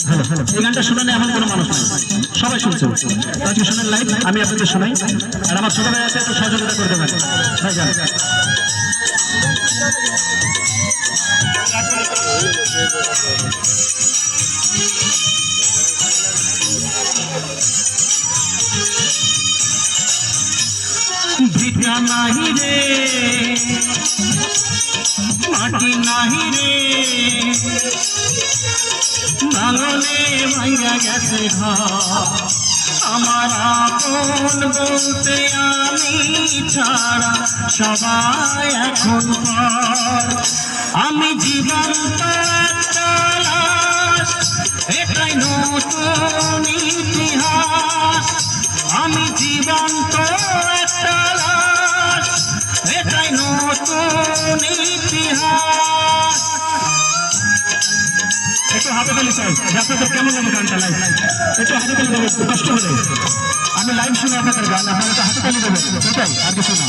এই গানটা শোনালে এমন কোনো মানুষ নাই, সবাই শুনছে। আজকে শোনেন লাইভ, আমি আপনাদের শোনাই। আর আমার ছোট ভাই আছে, একটু সহযোগিতা করে দেবেন ভাই যান। ভিটা নাহি রে মাটি নাহি রে, ভাঙনে ভাঙা গেছে ঘর, আমার আপন বলতে আমি ছাড়া সবাই এখন পর। আমি জীবন্ত একটা লাশ, এটাই নতুন ইতিহাস। আমি জীবন্ত একটা লাশ, এটাই নতুন ইতিহাস। একটু হাতে তালি চাই, আপনাদের কেমন লাগে গানটা লাইভ? একটু হাতে তালি দেবেন, একটু কষ্ট হলে। আমি লাইভ শুনে আপনাদের গান, আপনারা তো হাতে তালি দেবেন, এটাই আর কিছু না।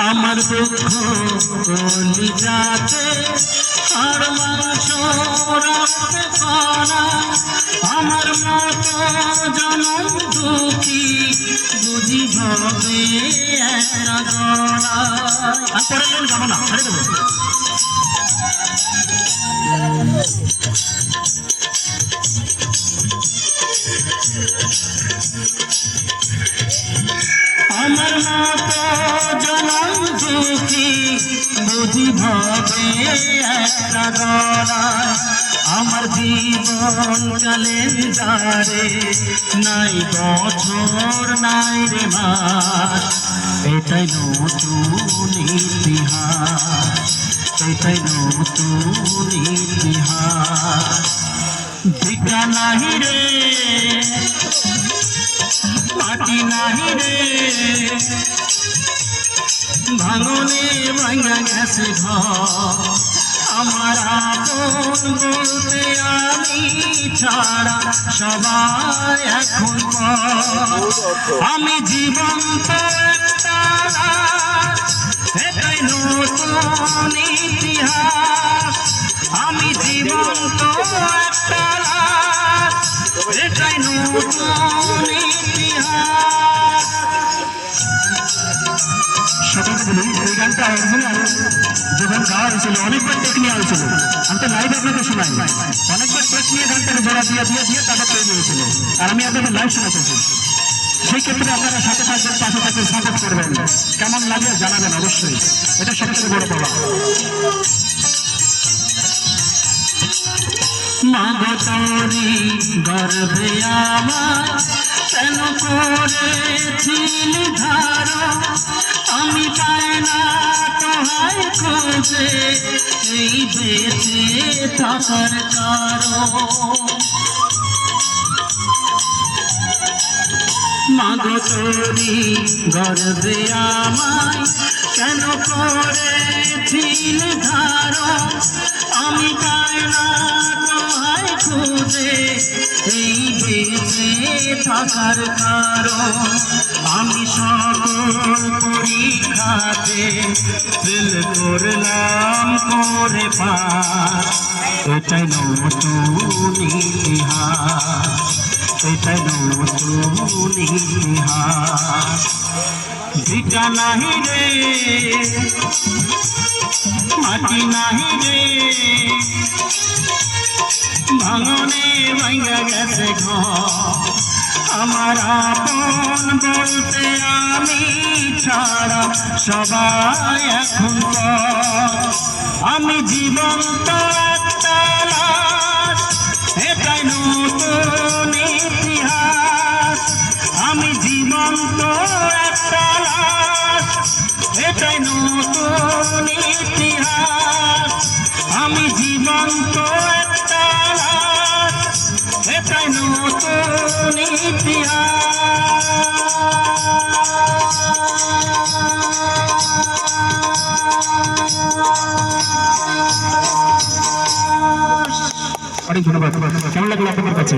আমার দুঃখ কলিজাতে আর মাংস রাখতে পারা, আমার মতো জনম দুঃখী বুঝি হবে একটা গড়া। আর পরে যাবো না, ছেড়ে দেবো। আমার মতো জনম দুঃখী বুঝি ভাবে একটা গড়া। আমার জীবন ক্যালেন্ডারে নাই বছর নাই রে মাস, এটাই নতুন ইতিহাস, এটাই নতুন ইতিহাস। ভিটা নাহি রে মাটি নাহি রে, ভাঙনে ভাঙা গেছে ঘর, আমার আপন বলতে আমি ছাড়া সবাই এখন পর। আমি জীবন্ত একটা লাশ, এটাই নতুন ইতিহাস। আমি জীবন্ত একটা লাশ, এটাই নতুন ইতিহাস। সকলকে বলি, এই গানটা অরিজিনাল যখন গাওয়া হয়েছিল অনেকবার টেক নেওয়া হয়েছিল। আমি তো লাইভ আপনাদের শোনাই, অনেকবার টেক নিয়ে গানটাকে জোড়া দিয়ে দিয়ে দিয়ে তারপর তৈরি হয়েছিল। আর আমি আপনাদের লাইভ শোনাতেছি, সেই ক্ষেত্রে আপনারা সাথে থাকবেন, পাশে থাকবেন, সাপোর্ট করবেন। কেমন লাগে জানাবেন অবশ্যই, এটা সবথেকে বড় পাওয়া। মা গো তোরি গর্ভে আমার কেন করেছিলি ধারণ, আমি পাই না তোহাই খোঁজে এই বেঁচে থাকার কারণ। মা গো তোরি গর্ভে আমায় কেন করেছিলি ধারণ, আমি পাই না তোহাই খুঁজে এই বেঁচে থাকার কারণ। আমি সকল পরীক্ষাতে ফেল করলাম করে পাস, এটাই নতুন ইতিহাস, এটাই নতুন ইতিহাস। ভিটা নাহি রে মাটি নাহি রে, ভাঙনে ভাঙা গেছে ঘর, আমার আপন বলতে আমি ছাড়া সবাই এখন পর। আমি জীবন্ত একটা লাশ, এটাই নতুন ইতিহাস। আমি জীবন্ত একটা লাশ, এটাই নতুন ইতিহাস। আমি জীবন্ত একটা লাশ, এটাই নতুন ইতিহাস। অনেক ধন্যবাদ। কেমন লাগলো আপনাদের কাছে?